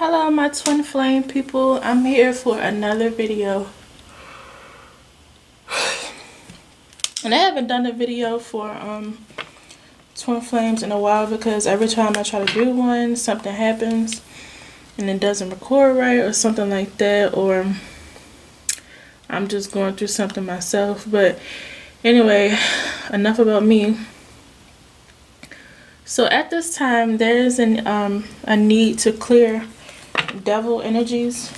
Hello my twin flame people, I'm here for another video. And I haven't done a video for twin flames in a while because every time I try to do one, something happens and it doesn't record right or something like that, or I'm just going through something myself. But anyway, enough about me. So at this time there is a need to clear devil energies.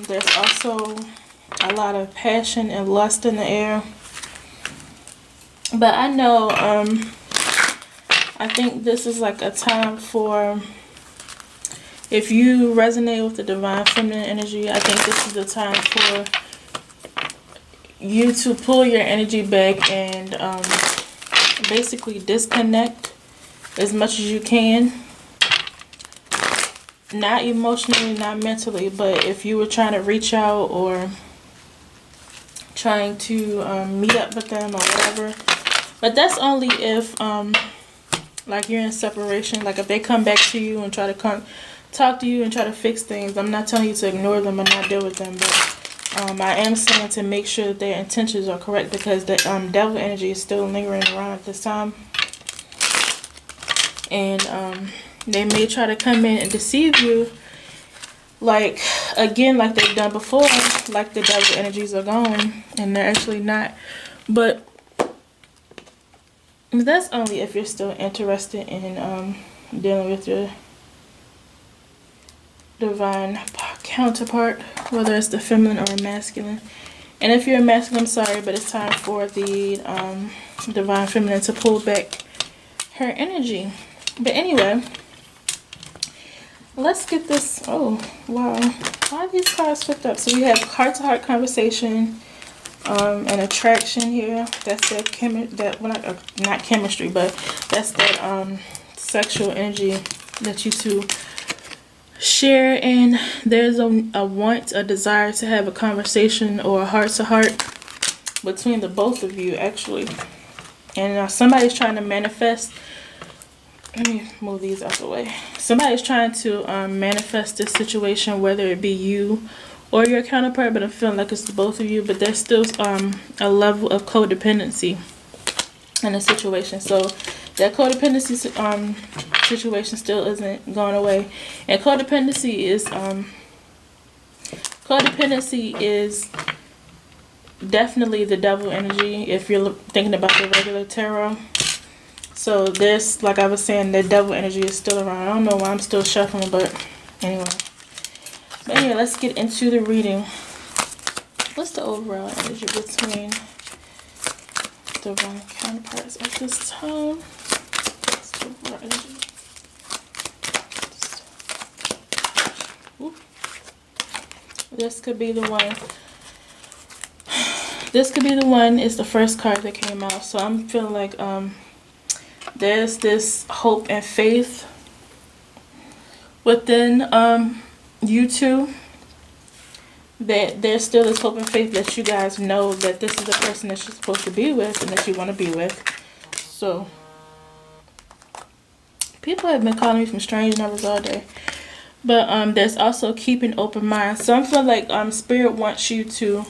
There's also a lot of passion and lust in the air. But I know, I think this is like a time for, if you resonate with the divine feminine energy, I think this is the time for you to pull your energy back and basically disconnect as much as you can. Not emotionally, not mentally, but if you were trying to reach out or trying to meet up with them or whatever. But that's only if like you're in separation. Like if they come back to you and try to talk to you and try to fix things, I'm not telling you to ignore them or not deal with them, but I am saying to make sure that their intentions are correct, because the devil energy is still lingering around at this time. And they may try to come in and deceive you, like, again, like they've done before, like the devil energies are gone, and they're actually not. But that's only if you're still interested in dealing with your divine counterpart, whether it's the feminine or masculine. And if you're a masculine, I'm sorry, but it's time for the divine feminine to pull back her energy. But anyway, let's get this. Oh wow, why are these cards flipped up? So we have heart-to-heart conversation, and attraction here. That's that well, not chemistry, but that's that sexual energy that you two share. And there's a want, a desire to have a conversation or a heart-to-heart between the both of you, actually. And somebody's trying to manifest. Let me move these out the way. Somebody's trying to manifest this situation, whether it be you or your counterpart, but I'm feeling like it's the both of you. But there's still a level of codependency in the situation. So that codependency situation still isn't going away. And codependency is definitely the devil energy if you're thinking about the regular tarot. So there's, like I was saying, the devil energy is still around. I don't know why I'm still shuffling, but anyway. But anyway, let's get into the reading. What's the overall energy between divine counterparts at this time? What's the overall energy? Ooh. This could be the one. This could be the one. It's the first card that came out. So I'm feeling like there's this hope and faith within you two, that there's still this hope and faith that you guys know that this is the person that you're supposed to be with and that you want to be with. So people have been calling me from strange numbers all day. But there's also keep an open mind. So I'm feeling like spirit wants you to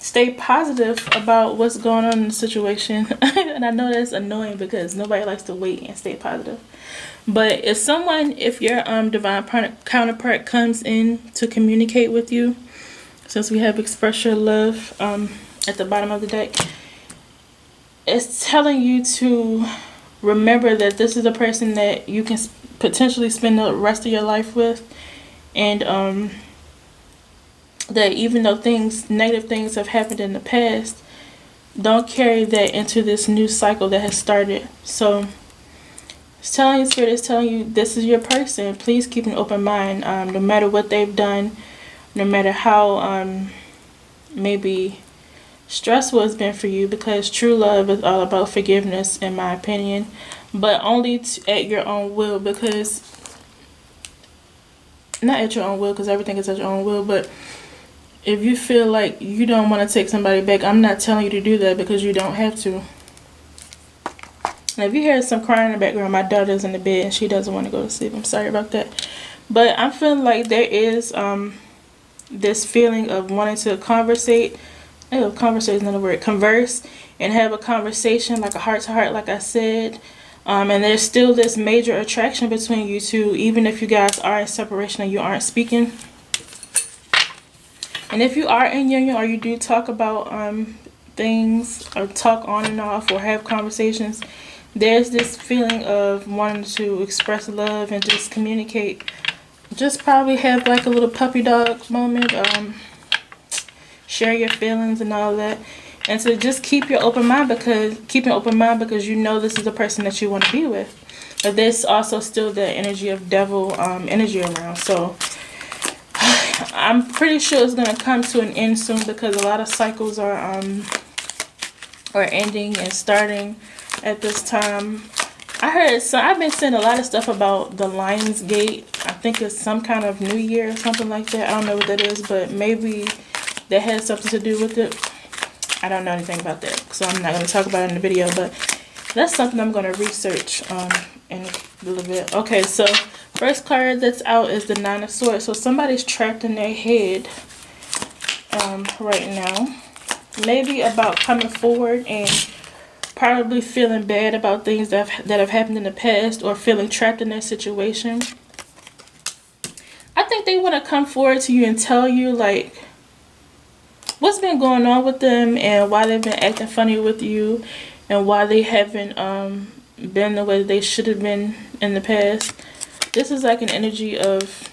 stay positive about what's going on in the situation. And I know that's annoying because nobody likes to wait and stay positive. But if your divine counterpart comes in to communicate with you, since we have express your love at the bottom of the deck, it's telling you to remember that this is a person that you can potentially spend the rest of your life with. And that even though negative things have happened in the past, don't carry that into this new cycle that has started. So it's telling you, spirit is telling you, this is your person. Please keep an open mind, no matter what they've done, no matter how maybe stressful it's been for you, because true love is all about forgiveness, in my opinion, but only at your own will. Because not at your own will, because everything is at your own will, but if you feel like you don't want to take somebody back, I'm not telling you to do that, because you don't have to. If you hear some crying in the background, my daughter's in the bed and she doesn't want to go to sleep. I'm sorry about that. But I'm feeling like there is this feeling of wanting to conversate. Oh, conversate is another word. Converse and have a conversation, like a heart to heart, like I said. And there's still this major attraction between you two, even if you guys are in separation and you aren't speaking. And if you are in union or you do talk about things or talk on and off or have conversations, there's this feeling of wanting to express love and just communicate. Just probably have like a little puppy dog moment. Share your feelings and all that. And to just keep your open mind because you know this is the person that you want to be with. But there's also still the energy of devil energy around. So I'm pretty sure it's gonna come to an end soon because a lot of cycles are ending and starting at this time. I've been seeing a lot of stuff about the Lion's Gate. I think it's some kind of New Year or something like that. I don't know what that is, but maybe that has something to do with it. I don't know anything about that, so I'm not going to talk about it in the video, but that's something I'm going to research in a little bit. Okay, so first card that's out is the Nine of Swords. So somebody's trapped in their head right now. Maybe about coming forward and probably feeling bad about things that have happened in the past or feeling trapped in their situation. I think they want to come forward to you and tell you like what's been going on with them and why they've been acting funny with you and why they haven't been the way they should have been in the past. This is like an energy of,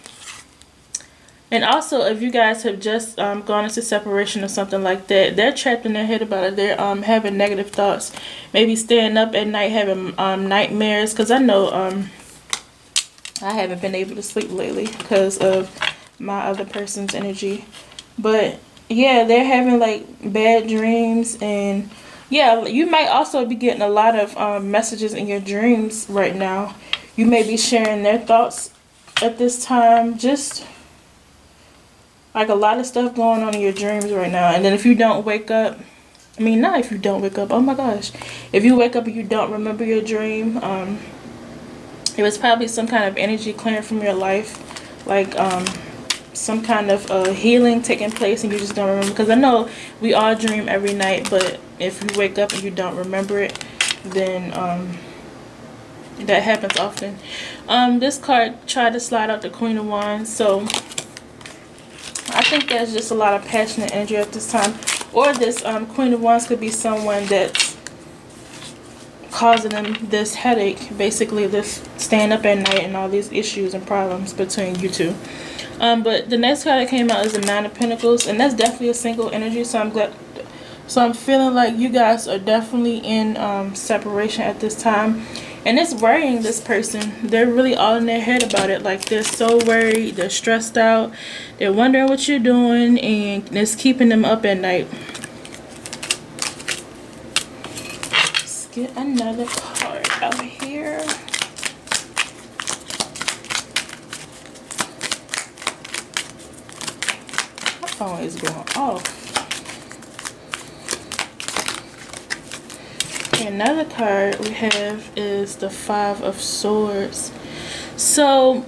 and also if you guys have just gone into separation or something like that, they're trapped in their head about it. They're having negative thoughts, maybe staying up at night having nightmares, because I know I haven't been able to sleep lately because of my other person's energy. But yeah, they're having like bad dreams, and yeah, you might also be getting a lot of messages in your dreams right now. You may be sharing their thoughts at this time. Just like a lot of stuff going on in your dreams right now. And then if you don't wake up, I mean, not if you don't wake up, oh my gosh, if you wake up and you don't remember your dream, it was probably some kind of energy clearing from your life, like some kind of healing taking place and you just don't remember. Because I know we all dream every night, but if you wake up and you don't remember it, then that happens often. This card tried to slide out the Queen of Wands, so I think there's just a lot of passionate energy at this time. Or this Queen of Wands could be someone that's causing them this headache, basically this staying up at night and all these issues and problems between you two. But the next card that came out is the Nine of Pentacles, and that's definitely a single energy. So I'm feeling like you guys are definitely in separation at this time, and it's worrying this person. They're really all in their head about it. Like they're so worried, they're stressed out, they're wondering what you're doing, and it's keeping them up at night. Let's get another card out here. Phone is going off. Okay, another card we have is the Five of Swords. So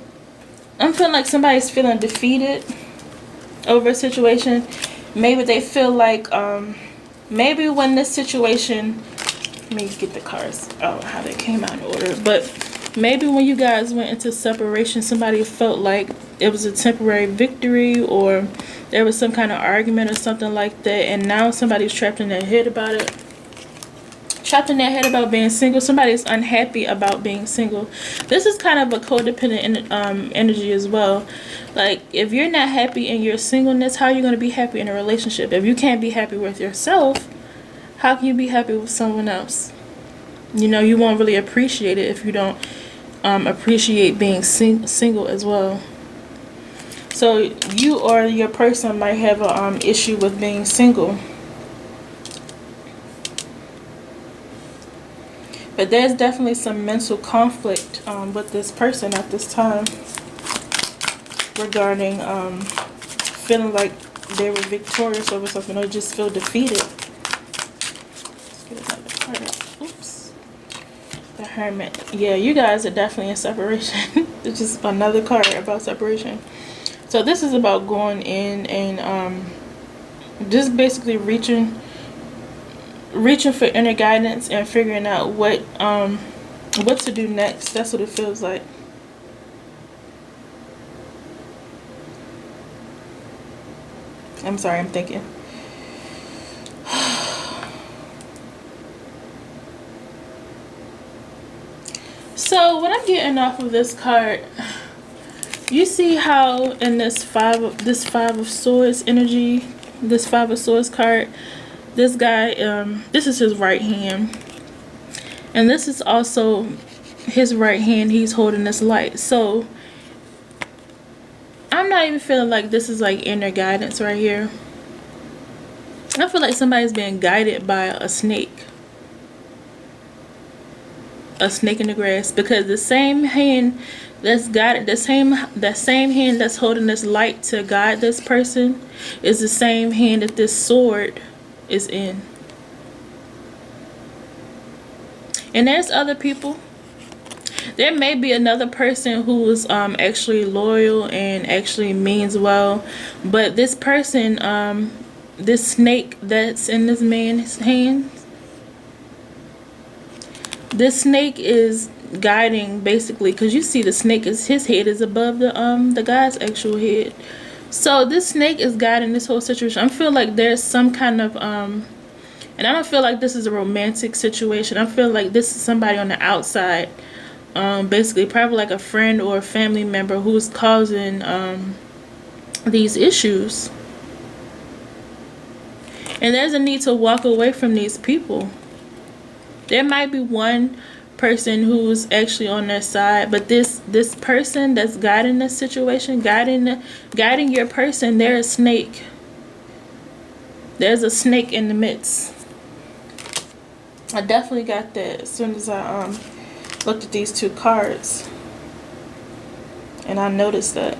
I'm feeling like somebody's feeling defeated over a situation. Maybe they feel like maybe when this situation, let me get the cards out how they came out in order, but maybe when you guys went into separation, somebody felt like it was a temporary victory, or there was some kind of argument or something like that, and now somebody's trapped in their head about it. Trapped in their head about being single. Somebody's unhappy about being single. This is kind of a codependent energy as well. Like, if you're not happy in your singleness, how are you going to be happy in a relationship? If you can't be happy with yourself, how can you be happy with someone else? You know, you won't really appreciate it if you don't appreciate being single as well. So you or your person might have an issue with being single. But there's definitely some mental conflict with this person at this time regarding feeling like they were victorious over something, or just feel defeated. Let's get another card. Oops. Hermit. Yeah, you guys are definitely in separation. It's just another card about separation. So this is about going in and just basically reaching for inner guidance and figuring out what to do next. That's what it feels like. I'm sorry, I'm thinking. So what I'm getting off of this card, you see how in this five of swords energy, this 5 of swords card, this guy, this is his right hand, and this is also his right hand. He's holding this light. So I'm not even feeling like this is like inner guidance right here. I feel like somebody's being guided by a snake. A snake in the grass, because the same hand that's guided, that same hand that's holding this light to guide this person is the same hand that this sword is in. And there's other people. There may be another person who is actually loyal and actually means well, but this person, this snake that's in this man's hand, this snake is guiding basically, because you see the snake is, his head is above the guy's actual head. So this snake is guiding this whole situation. I feel like there's some kind of and I don't feel like this is a romantic situation. I feel like this is somebody on the outside, basically probably like a friend or a family member who's causing these issues. And there's a need to walk away from these people. There might be one person who's actually on their side, but this person that's guiding this situation, guiding your person, they're a snake. There's a snake in the midst. I definitely got that as soon as I looked at these 2 cards, and I noticed that.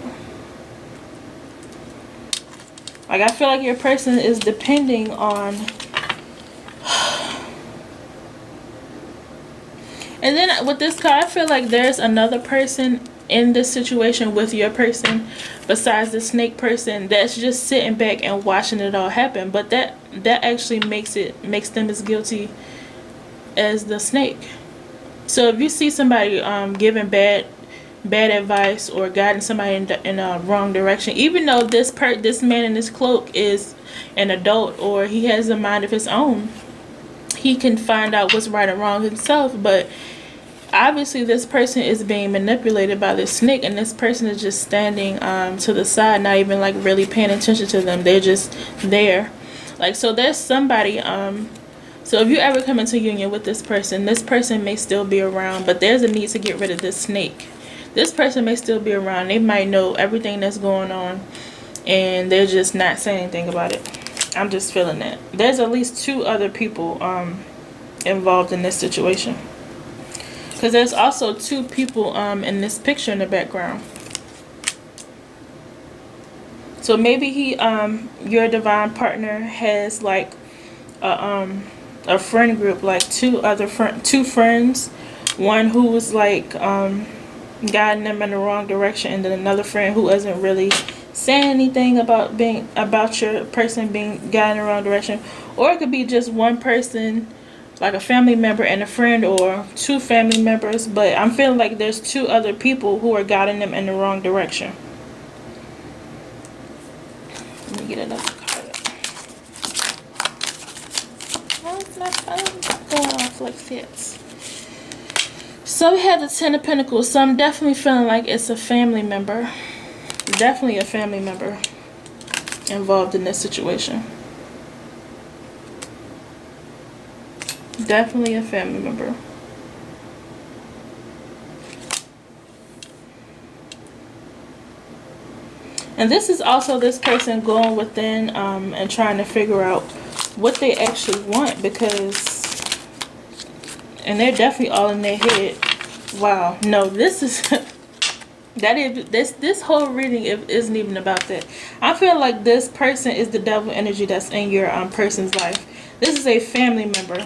Like, I feel like your person is depending on. And then with this card, I feel like there's another person in this situation with your person besides the snake person that's just sitting back and watching it all happen. But that actually makes them as guilty as the snake. So if you see somebody giving bad advice or guiding somebody in a wrong direction, even though this man in this cloak is an adult or he has a mind of his own, he can find out what's right and wrong himself. But obviously this person is being manipulated by this snake, and this person is just standing to the side, not even like really paying attention to them. They're just there. Like, so there's somebody, so if you ever come into union with this person may still be around, but there's a need to get rid of this snake. This person may still be around. They might know everything that's going on, and they're just not saying anything about it. I'm just feeling that. There's at least 2 other people involved in this situation. Because there's also 2 people in this picture in the background. So maybe your divine partner has like a friend group, like 2 friends. One who was like guiding them in the wrong direction, and then another friend who isn't really saying anything about your person being guided in the wrong direction. Or it could be just one person, like a family member and a friend, or 2 family members. But I'm feeling like there's 2 other people who are guiding them in the wrong direction. Let me get another card. Why is my phone going off like this? So we have the 10 of Pentacles. So I'm definitely feeling like it's a family member. Definitely a family member involved in this situation. Definitely a family member. And this is also this person going within and trying to figure out what they actually want, because, and they're definitely all in their head. Wow. No, this is this whole reading isn't even about that. I feel like this person is the devil energy that's in your person's life. This is a family member.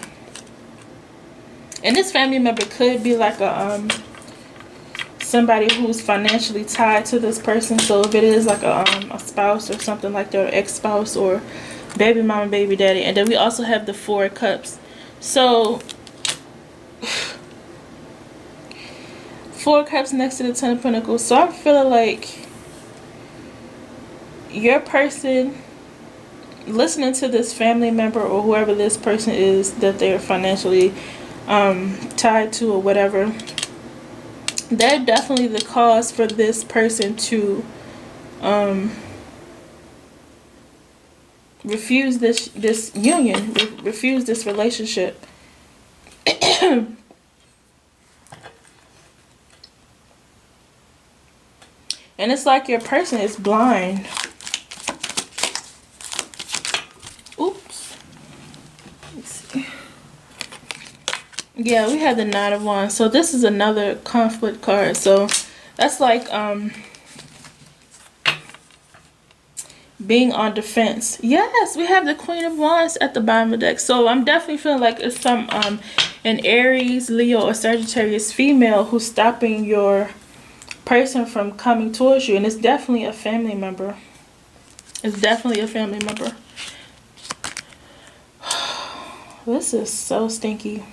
And this family member could be like a somebody who's financially tied to this person. So if it is like a spouse or something like their ex-spouse or baby mama, baby daddy. And then we also have the 4 of Cups. So 4 of Cups next to the 10 of Pentacles. So I'm feeling like your person listening to this family member or whoever this person is that they're financially tied to or whatever, they're definitely the cause for this person to refuse this union, refuse this relationship. And it's like your person is blind. Oops. Let's see. Yeah, we had the 9 of Wands. So this is another conflict card. So that's like being on defense. Yes, we have the Queen of Wands at the bottom of the deck. So I'm definitely feeling like it's some an Aries, Leo, or Sagittarius female who's stopping your person from coming towards you. And it's definitely a family member. It's definitely a family member. This is so stinky.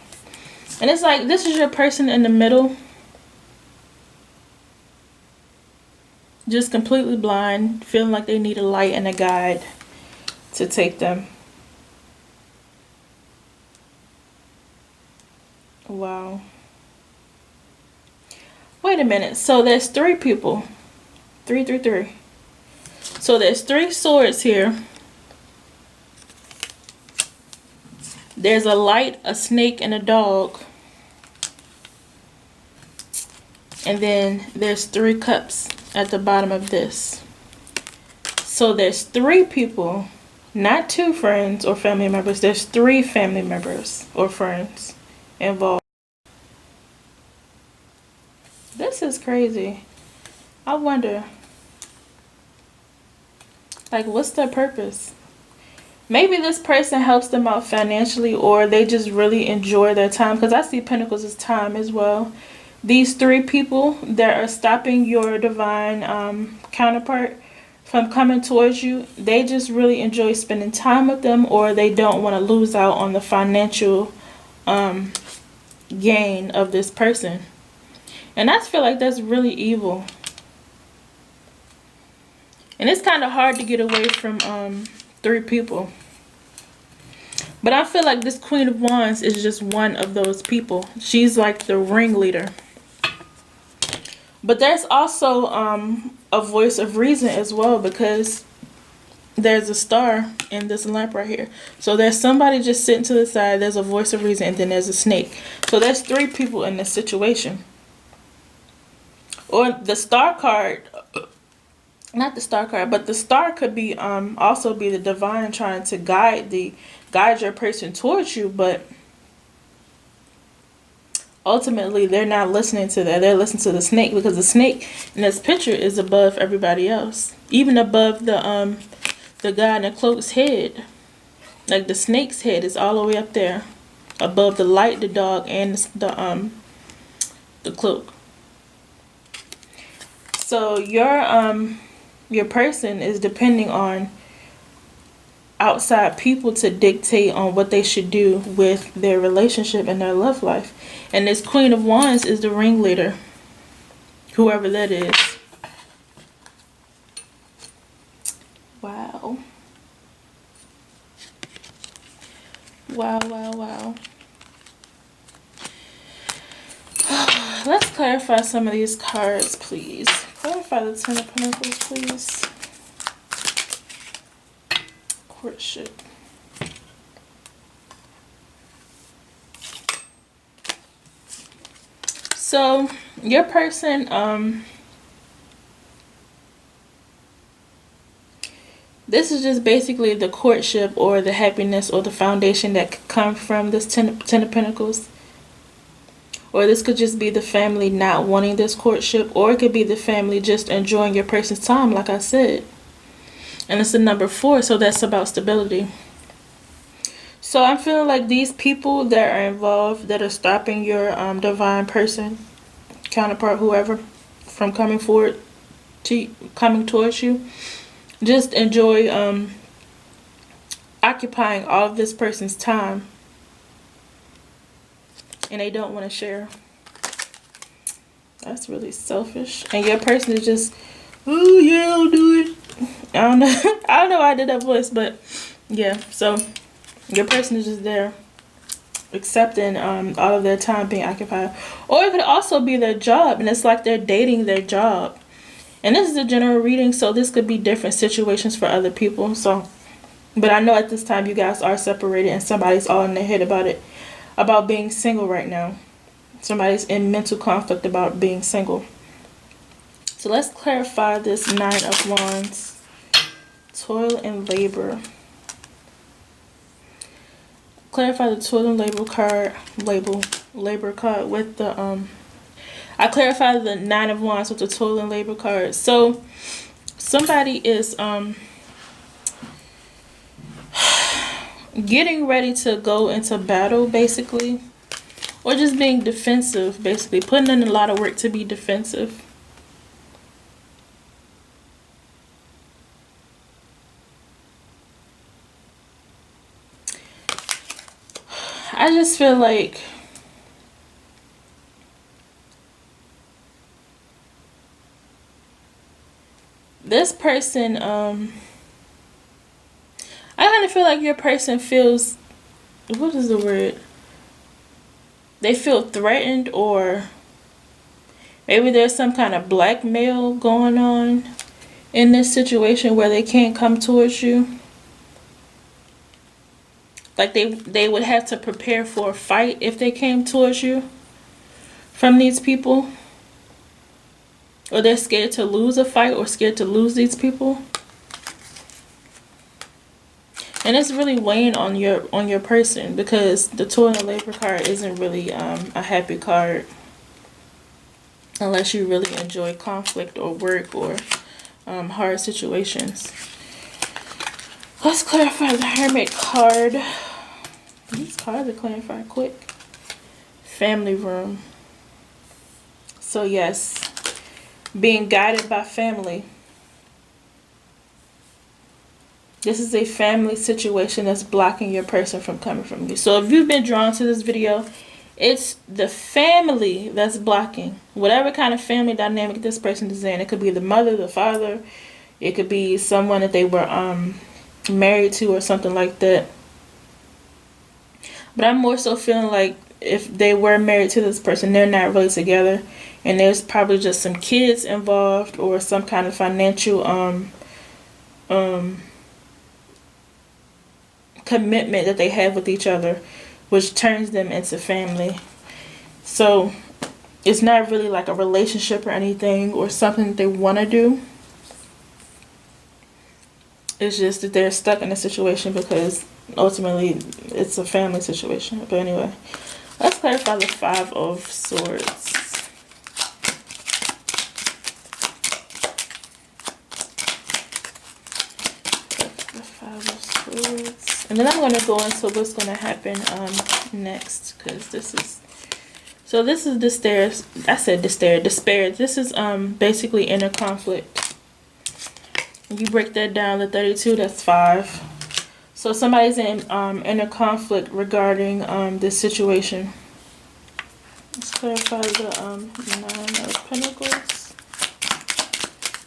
And it's like this is your person in the middle. Just completely blind, feeling like they need a light and a guide to take them. Wow. Wait a minute. So there's 3 people. 3, 3, 3. So there's 3 swords here. There's a light, a snake, and a dog. And then there's 3 cups at the bottom of this. So there's 3 people, not 2 friends or family members. There's 3 family members or friends involved. This is crazy. I wonder, like, what's their purpose? Maybe this person helps them out financially, or they just really enjoy their time. Because I see Pentacles as time as well. These 3 people that are stopping your divine counterpart from coming towards you, they just really enjoy spending time with them, or they don't want to lose out on the financial gain of this person. And I feel like that's really evil. And it's kind of hard to get away from 3 people. But I feel like this Queen of Wands is just one of those people. She's like the ringleader. But there's also a voice of reason as well, because there's a star in this lamp right here. So there's somebody just sitting to the side, there's a voice of reason, and then there's a snake. So there's 3 people in this situation. Or the star card, not the star card, but the star could be also be the divine trying to guide your person towards you, but ultimately they're not listening to that. They're listening to the snake, because the snake in this picture is above everybody else, even above the guy in the cloak's head. Like the snake's head is all the way up there above the light, the dog, and the cloak. So your person is depending on outside people to dictate on what they should do with their relationship and their love life. And this Queen of Wands is the ringleader, whoever that is. Wow. Wow, wow, wow. Let's clarify some of these cards, please. Clarify the 10 of Pentacles, please. Courtship. So your person this is just basically the courtship or the happiness or the foundation that could come from this ten of Pentacles. Or this could just be the family not wanting this courtship, or it could be the family just enjoying your person's time, like I said. And it's the number 4, so that's about stability. So I'm feeling like these people that are involved that are stopping your divine person, counterpart, whoever, from coming forward to coming towards you, just enjoy occupying all of this person's time, and they don't want to share. That's really selfish. And your person is just, oh yeah, I'll do it. I don't know. I don't know why I did that voice, but yeah. So your person is just there, accepting all of their time being occupied. Or it could also be their job, and it's like they're dating their job. And this is a general reading, so this could be different situations for other people. So, but I know at this time you guys are separated, and somebody's all in their head about it, about being single right now. Somebody's in mental conflict about being single. So let's clarify this 9 of Wands. Toil and labor. Clarify the toil and labor card, labor card with the I clarify the 9 of Wands with the toil and labor card. So somebody is getting ready to go into battle, basically, or just being defensive, basically putting in a lot of work to be defensive. I just feel like this person, I kind of feel like your person feels, what is the word? They feel threatened, or maybe there's some kind of blackmail going on in this situation where they can't come towards you. Like they would have to prepare for a fight if they came towards you from these people. Or they're scared to lose a fight, or scared to lose these people. And it's really weighing on your person, because the toil and labor card isn't really a happy card. Unless you really enjoy conflict or work or hard situations. Let's clarify the Hermit card. These cards are clarified quick. Family room. So yes, being guided by family. This is a family situation that's blocking your person from coming from you. So if you've been drawn to this video, it's the family that's blocking. Whatever kind of family dynamic this person is in. It could be the mother, the father. It could be someone that they were married to or something like that. But I'm more so feeling like if they were married to this person, they're not really together. And there's probably just some kids involved, or some kind of financial commitment that they have with each other, which turns them into family. So it's not really like a relationship or anything, or something that they want to do. It's just that they're stuck in a situation because ultimately it's a family situation. But anyway, let's clarify the 5 of Swords. The 5 of Swords. And then I'm going to go into what's going to happen next, because this is... So this is despair. I said despair. This is basically inner conflict. You break that down to 32, that's 5. So somebody's in inner conflict regarding this situation. Let's clarify the 9 of Pentacles.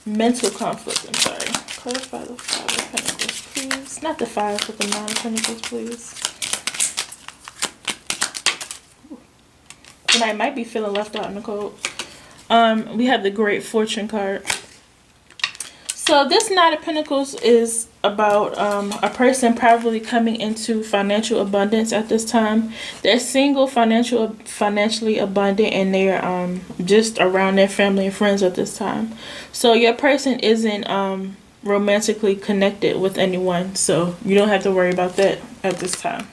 Mental conflict, I'm sorry. Clarify the 5 of Pentacles, please. Not the 5, but the 9 of Pentacles, please. And I might be feeling left out in the cold. We have the Great Fortune card. So this 9 of Pentacles is about a person probably coming into financial abundance at this time. They're single, financially abundant, and they're just around their family and friends at this time. So your person isn't romantically connected with anyone, so you don't have to worry about that at this time.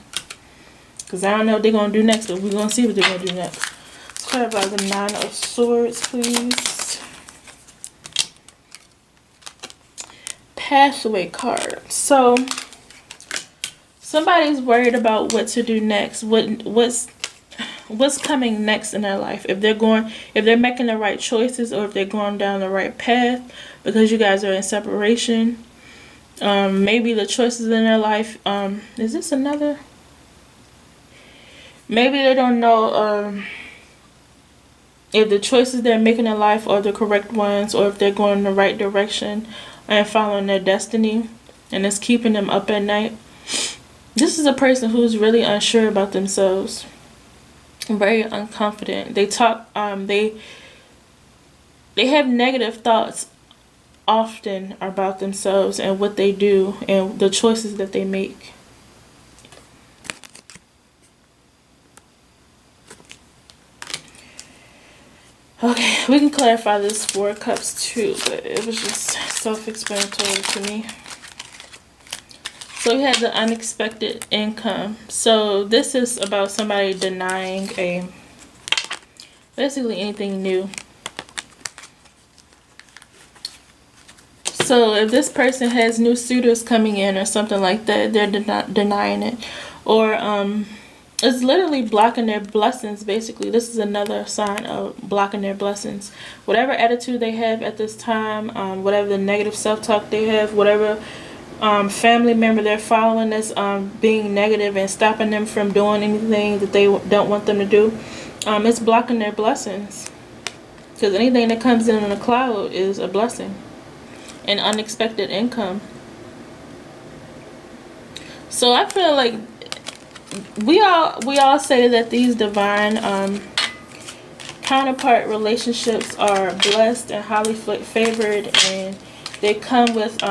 Because I don't know what they're going to do next, but we're going to see what they're going to do next. Let's clarify the 9 of Swords, please. Pathway card. So Somebody's worried about what to do next. What's coming next in their life, if they're making the right choices, or if they're going down the right path, because you guys are in separation. Maybe the choices in their life, is this another? Maybe they don't know if the choices they're making in life are the correct ones, or if they're going in the right direction and following their destiny, and it's keeping them up at night. This is a person who's really unsure about themselves, very unconfident. They talk, they have negative thoughts often about themselves and what they do and the choices that they make. Okay, we can clarify this Four of Cups too, but it was just self-explanatory to me. So we had the unexpected income. So this is about somebody denying basically anything new. So if this person has new suitors coming in or something like that, they're denying it. Or it's literally blocking their blessings, basically. This is another sign of blocking their blessings. Whatever attitude they have at this time, whatever the negative self-talk they have, whatever family member they're following that's being negative and stopping them from doing anything that they don't want them to do, it's blocking their blessings. Because anything that comes in on a cloud is a blessing. An unexpected income. So I feel like we all say that these divine counterpart relationships are blessed and highly favored, and they come with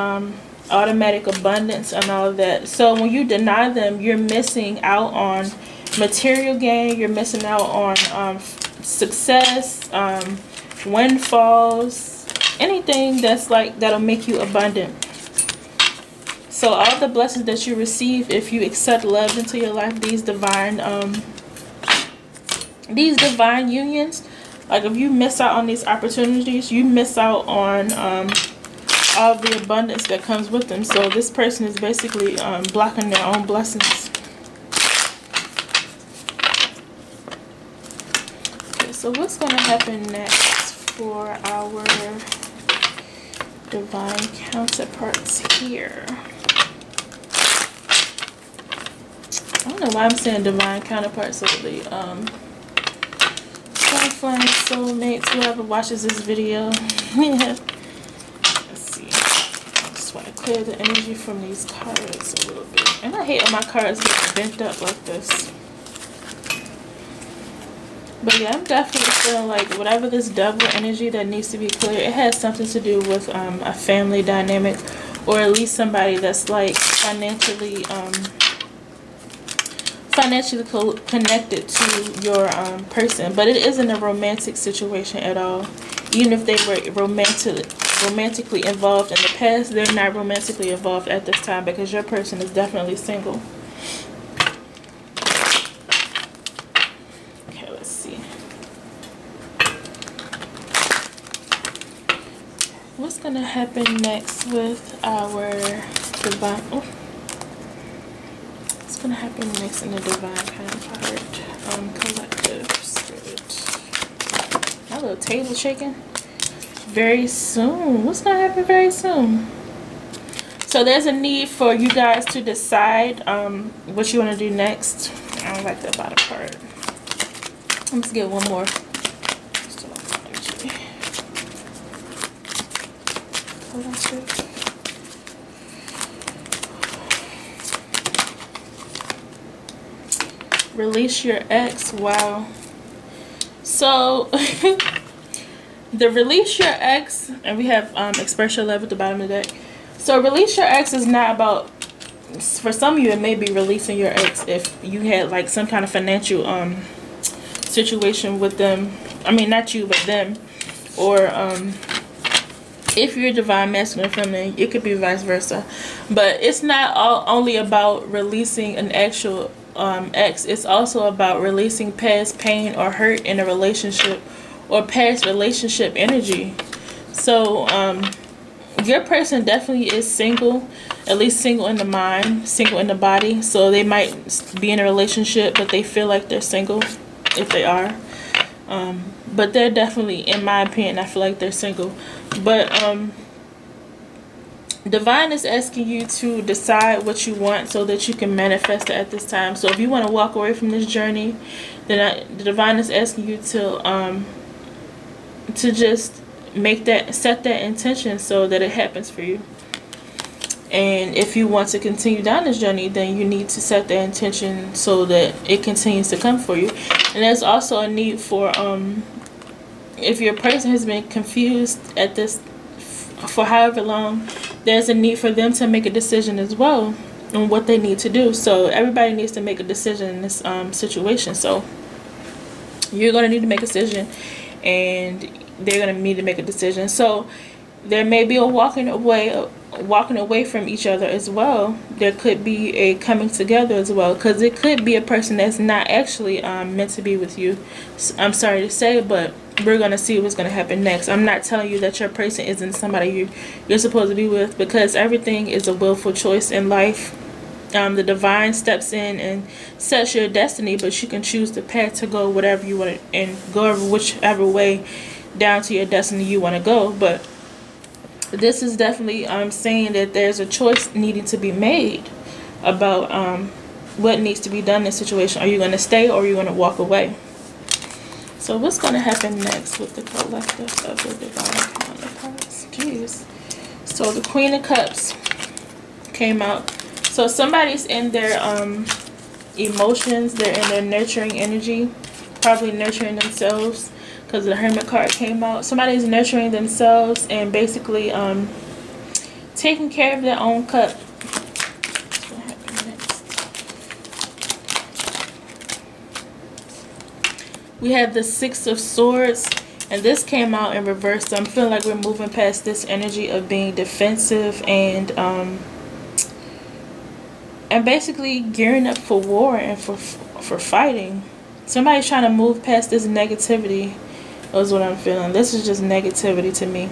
automatic abundance and all of that. So when you deny them, you're missing out on material gain, you're missing out on success, windfalls, anything that's like that'll make you abundant. So all the blessings that you receive if you accept love into your life, these divine unions, like if you miss out on these opportunities, you miss out on all the abundance that comes with them. So this person is basically blocking their own blessings. Okay, so what's going to happen next for our divine counterparts here? I don't know why I'm saying divine counterparts lately. Twinflame, soulmates, whoever watches this video. Let's see. I just want to clear the energy from these cards a little bit. And I hate when my cards get bent up like this. But yeah, I'm definitely feeling like whatever this double energy that needs to be clear, it has something to do with a family dynamic, or at least somebody that's like financially connected to your person. But it isn't a romantic situation at all. Even if they were romantically involved in the past, they're not romantically involved at this time, because your person is definitely single. Okay, let's see. What's gonna happen next with our divine? Oh. What's gonna happen next in the divine counterpart collective spirit? My little table shaking. Very soon. What's gonna happen very soon? So there's a need for you guys to decide what you want to do next. I don't like that bottom part. Let's get one more. Collective. Release your ex. Wow. So the release your ex, and we have express your love at the bottom of the deck. So release your ex is not about, for some of you it may be releasing your ex if you had like some kind of financial situation with them. I mean, not you, but them. Or if you're divine masculine feminine, it could be vice versa. But it's not only about releasing an actual ex. It's also about releasing past pain or hurt in a relationship, or past relationship energy. So Your person definitely is single, at least single in the mind, single in the body. So they might be in a relationship, but they feel like they're single if they are. But they're definitely, in my opinion, I feel like they're single. But Divine is asking you to decide what you want so that you can manifest it at this time. So if you want to walk away from this journey, then the Divine is asking you to just set that intention so that it happens for you. And if you want to continue down this journey, then you need to set that intention so that it continues to come for you. And there's also a need for if your person has been confused at this for however long, there's a need for them to make a decision as well on what they need to do. So everybody needs to make a decision in this situation. So you're going to need to make a decision, and they're going to need to make a decision. So there may be a walking away from each other as well. There could be a coming together as well, because it could be a person that's not actually meant to be with you. I'm sorry to say, but we're going to see what's going to happen next. I'm not telling you that your person isn't somebody you're supposed to be with, because everything is a willful choice in life. The Divine steps in and sets your destiny, but you can choose the path to go whatever you want and go whichever way down to your destiny you want to go. But this is definitely saying that there's a choice needing to be made about what needs to be done in this situation. Are you going to stay, or are you going to walk away? So what's going to happen next with the collective of the Divine counterparts? Jeez. So the Queen of Cups came out. So somebody's in their emotions. They're in their nurturing energy. Probably nurturing themselves, because the Hermit card came out. Somebody's nurturing themselves and basically taking care of their own cup. What's going to happen next? We have the Six of Swords, and this came out in reverse. So I'm feeling like we're moving past this energy of being defensive and basically gearing up for war and for fighting. Somebody's trying to move past this negativity. That's what I'm feeling. This is just negativity to me.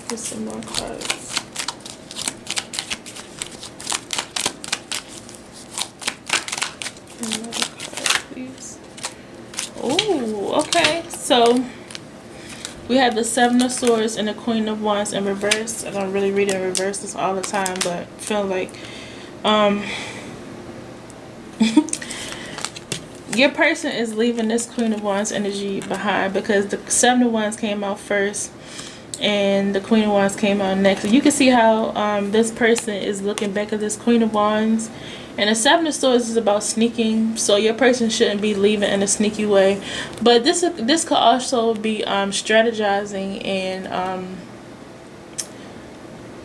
Get some more cards. Another card, please. Oh, okay. So we have the Seven of Swords and the Queen of Wands in reverse. I don't really read it in reverse this all the time, but I feel like your person is leaving this Queen of Wands energy behind, because the Seven of Wands came out first and the Queen of Wands came out next. You can see how this person is looking back at this Queen of Wands, and the Seven of Swords is about sneaking. So your person shouldn't be leaving in a sneaky way, but this could also be strategizing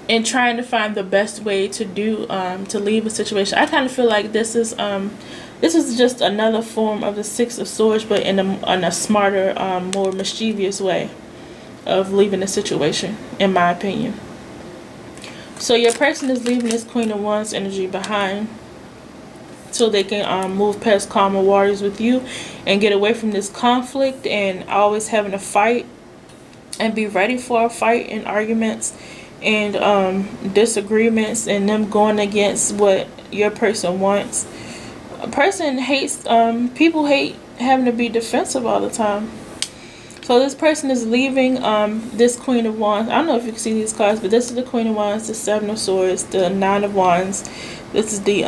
and trying to find the best way to do to leave a situation. I kind of feel like this is just another form of the Six of Swords, but in a smarter, more mischievous way of leaving a situation, in my opinion. So your person is leaving this Queen of Wands energy behind so they can move past calmer waters with you and get away from this conflict and always having a fight, and be ready for a fight and arguments and disagreements and them going against what your person wants. A person hates, people hate having to be defensive all the time. So this person is leaving this Queen of Wands. I don't know if you can see these cards, but this is the Queen of Wands, the Seven of Swords, the Nine of Wands. This is the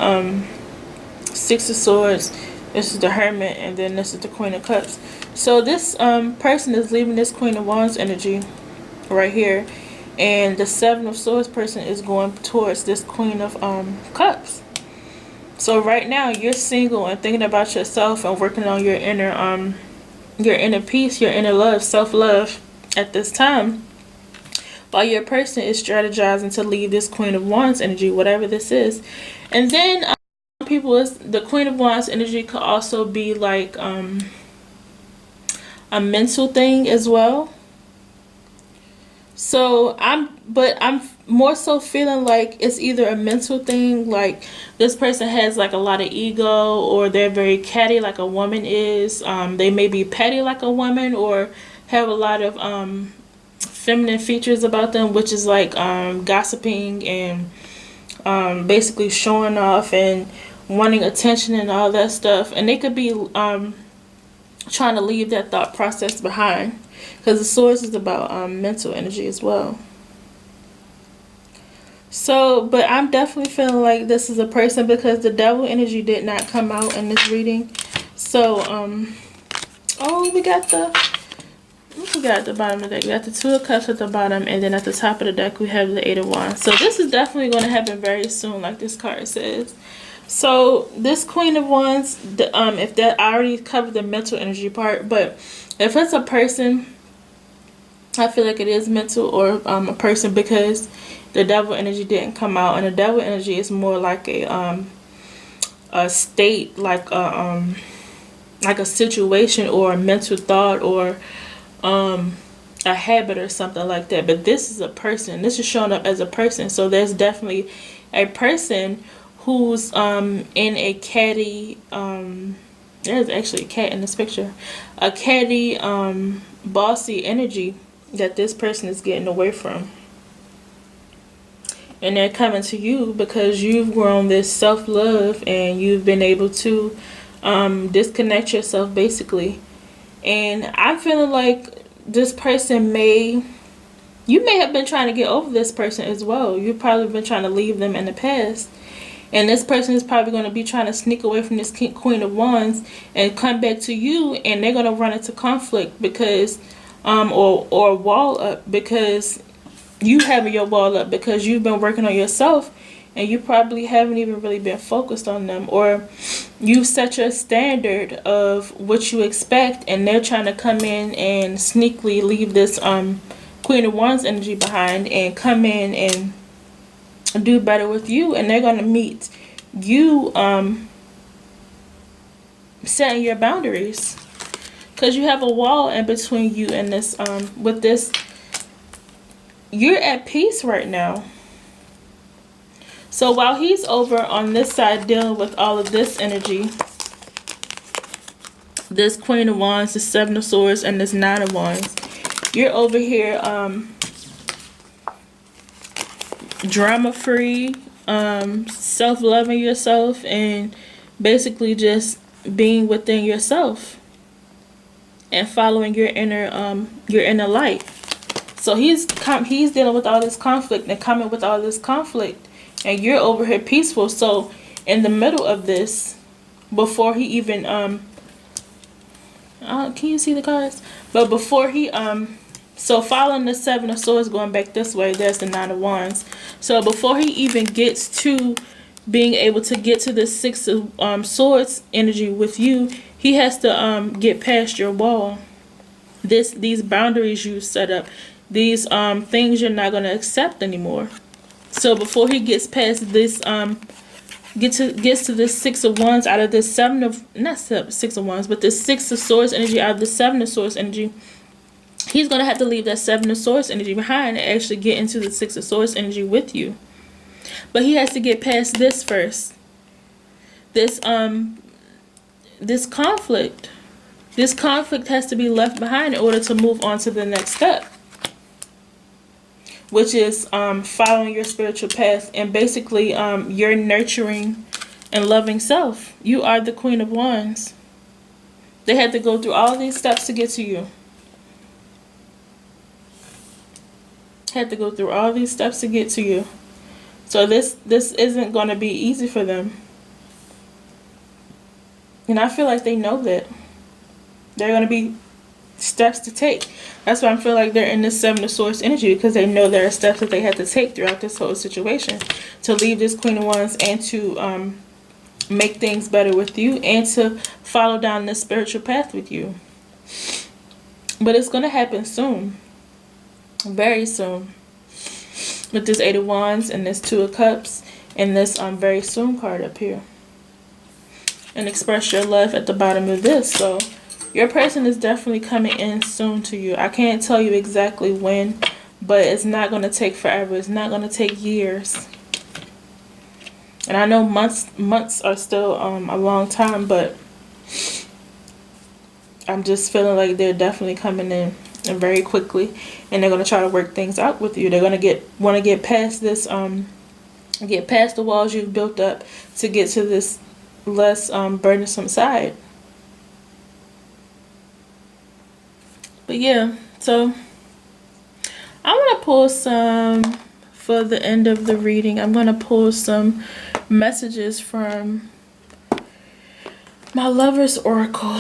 Six of Swords. This is the Hermit, and then this is the Queen of Cups. So this person is leaving this Queen of Wands energy right here, and the Seven of Swords person is going towards this Queen of Cups. So right now you're single and thinking about yourself and working on your inner peace, your inner love, self-love at this time, while your person is strategizing to leave this Queen of Wands energy, whatever this is. And then the Queen of Wands energy could also be like a mental thing as well. So I'm more so feeling like it's either a mental thing, like this person has like a lot of ego, or they're very catty like a woman is. They may be petty like a woman, or have a lot of feminine features about them, which is like gossiping and basically showing off and wanting attention and all that stuff. And they could be trying to leave that thought process behind, because the source is about mental energy as well. So, but I'm definitely feeling like this is a person, because the devil energy did not come out in this reading. So, oh, we got the at the bottom of the deck. We got the Two of Cups at the bottom, and then at the top of the deck we have the Eight of Wands. So this is definitely going to happen very soon, like this card says. So this Queen of Wands, if that, I already covered the mental energy part, but if it's a person, I feel like it is mental or a person, because the devil energy didn't come out, and the devil energy is more like a state, like a situation or a mental thought or a habit or something like that. But this is a person. This is showing up as a person. So there's definitely a person who's in a catty, there's actually a cat in this picture, a catty, bossy energy that this person is getting away from. And they're coming to you because you've grown this self-love and you've been able to disconnect yourself, basically. And I'm feeling like this person you may have been trying to get over this person as well. You've probably been trying to leave them in the past. And this person is probably going to be trying to sneak away from this Queen of Wands and come back to you, and they're going to run into conflict because, or wall up, because you having your wall up because you've been working on yourself, and you probably haven't even really been focused on them, or you set your standard of what you expect, and they're trying to come in and sneakily leave this Queen of Wands energy behind and come in and do better with you. And they're going to meet you setting your boundaries, because you have a wall in between you and this with this. You're at peace right now. So while he's over on this side dealing with all of this energy, this Queen of Wands, the Seven of Swords, and this Nine of Wands, you're over here drama-free, self-loving yourself, and basically just being within yourself and following your inner light. So he's dealing with all this conflict and coming with all this conflict, and you're over here peaceful. So in the middle of this, before he even can you see the cards? But before he so following the Seven of Swords, going back this way, there's the Nine of Wands. So before he even gets to being able to get to the Six of Swords energy with you, he has to get past your wall. These boundaries you set up, these things you're not going to accept anymore. So before he gets past this, gets to this Six of Wands out of this Six of Wands, but the Six of Swords energy out of the Seven of Swords energy, he's going to have to leave that Seven of Swords energy behind and actually get into the Six of Swords energy with you. But he has to get past this first. This conflict. This conflict has to be left behind in order to move on to the next step, which is following your spiritual path and basically your nurturing and loving self. You are the Queen of Wands. They had to go through all these steps to get to you. Had to go through all these steps to get to you. So this isn't going to be easy for them. And I feel like they know that. There are going to be steps to take. That's why I feel like they're in this Seven of Swords energy, because they know there are steps that they have to take throughout this whole situation to leave this Queen of Wands and to make things better with you and to follow down this spiritual path with you. But it's going to happen soon. Very soon. With this Eight of Wands and this Two of Cups and this very soon card up here. And express your love at the bottom of this. So your person is definitely coming in soon to you. I can't tell you exactly when, but it's not going to take forever. It's not going to take years. And I know months are still a long time, but I'm just feeling like they're definitely coming in. and very quickly, and they're going to try to work things out with you. They're going to want to get past this, get past the walls you've built up to get to this less burdensome side. But yeah, so I want to pull some, for the end of the reading, I'm going to pull some messages from my Lover's Oracle,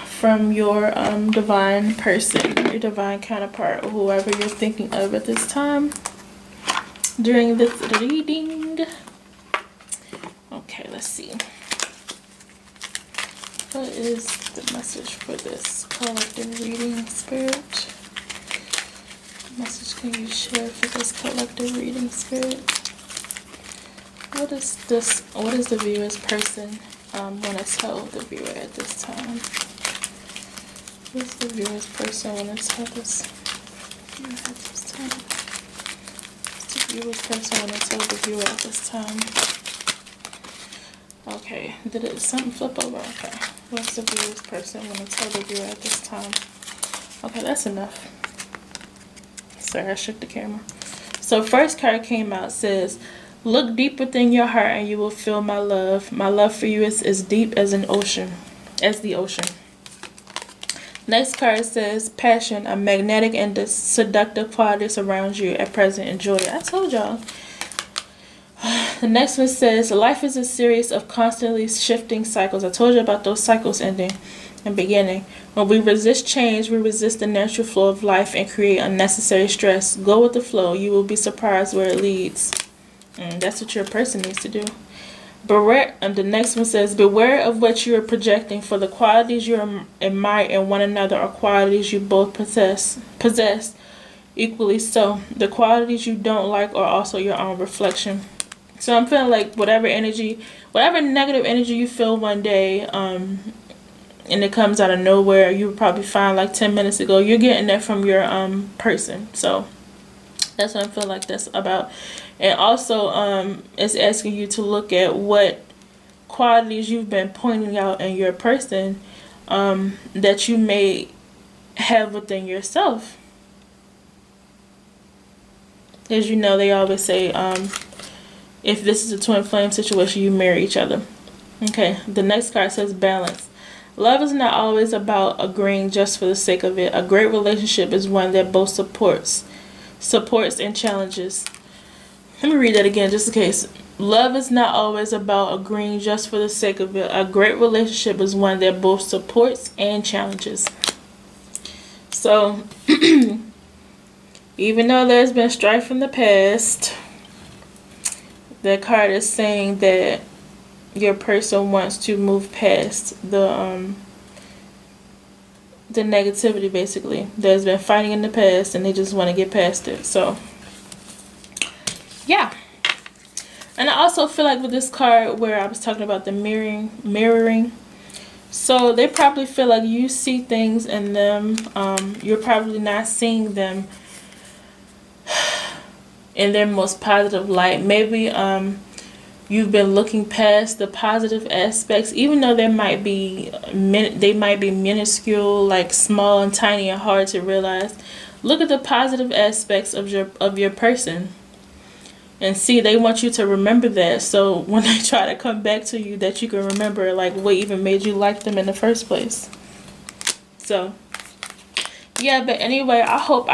from your divine person, your divine counterpart, or whoever you're thinking of at this time during this reading. Okay, let's see. What is the message for this collective reading, Spirit? What message can you share for this collective reading, Spirit? What is the viewer's person want to tell the viewer at this time? What is the viewer's person want to tell this viewer at this time? What's the viewer's person want to tell the viewer at this time? Okay, did it something flip over? Okay, what's the viewer's person want to tell the viewer at this time? Okay, that's enough. Sorry, I shook the camera. So first card came out, says, look deep within your heart and you will feel my love. My love for you is as deep as an ocean, as the ocean. Next card says, passion, a magnetic and seductive quality surrounds you at present. Enjoy it. I told y'all. The next one says, life is a series of constantly shifting cycles. I told you about those cycles ending and beginning. When we resist change, we resist the natural flow of life and create unnecessary stress. Go with the flow. You will be surprised where it leads. That's what your person needs to do. Beware, and the next one says, beware of what you are projecting, for the qualities you admire in one another are qualities you both possess equally so. The qualities you don't like are also your own reflection. So I'm feeling like whatever negative energy you feel one day, and it comes out of nowhere, you would probably find like 10 minutes ago, you're getting that from your person. So that's what I feel like that's about. And also it's asking you to look at what qualities you've been pointing out in your person that you may have within yourself. As you know, they always say if this is a twin flame situation, you marry each other. Okay, the next card says balance. Love is not always about agreeing just for the sake of it. A great relationship is one that both supports and challenges. Let me read that again just in case. Love is not always about agreeing just for the sake of it. A great relationship is one that both supports and challenges. So, even though there's been strife in the past, the card is saying that your person wants to move past the negativity, basically. There's been fighting in the past and they just want to get past it. So yeah. And I also feel like with this card where I was talking about the mirroring, so they probably feel like you see things in them, you're probably not seeing them in their most positive light. Maybe you've been looking past the positive aspects, even though they might be minuscule, like small and tiny and hard to realize. Look at the positive aspects of your person and see, they want you to remember that, so when they try to come back to you, that you can remember like what even made you like them in the first place. So yeah, but anyway, I helped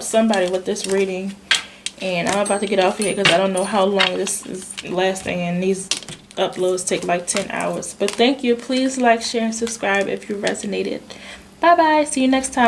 somebody with this reading. And I'm about to get off here because I don't know how long this is lasting, and these uploads take like 10 hours. But thank you. Please like, share, and subscribe if you resonated. Bye bye. See you next time.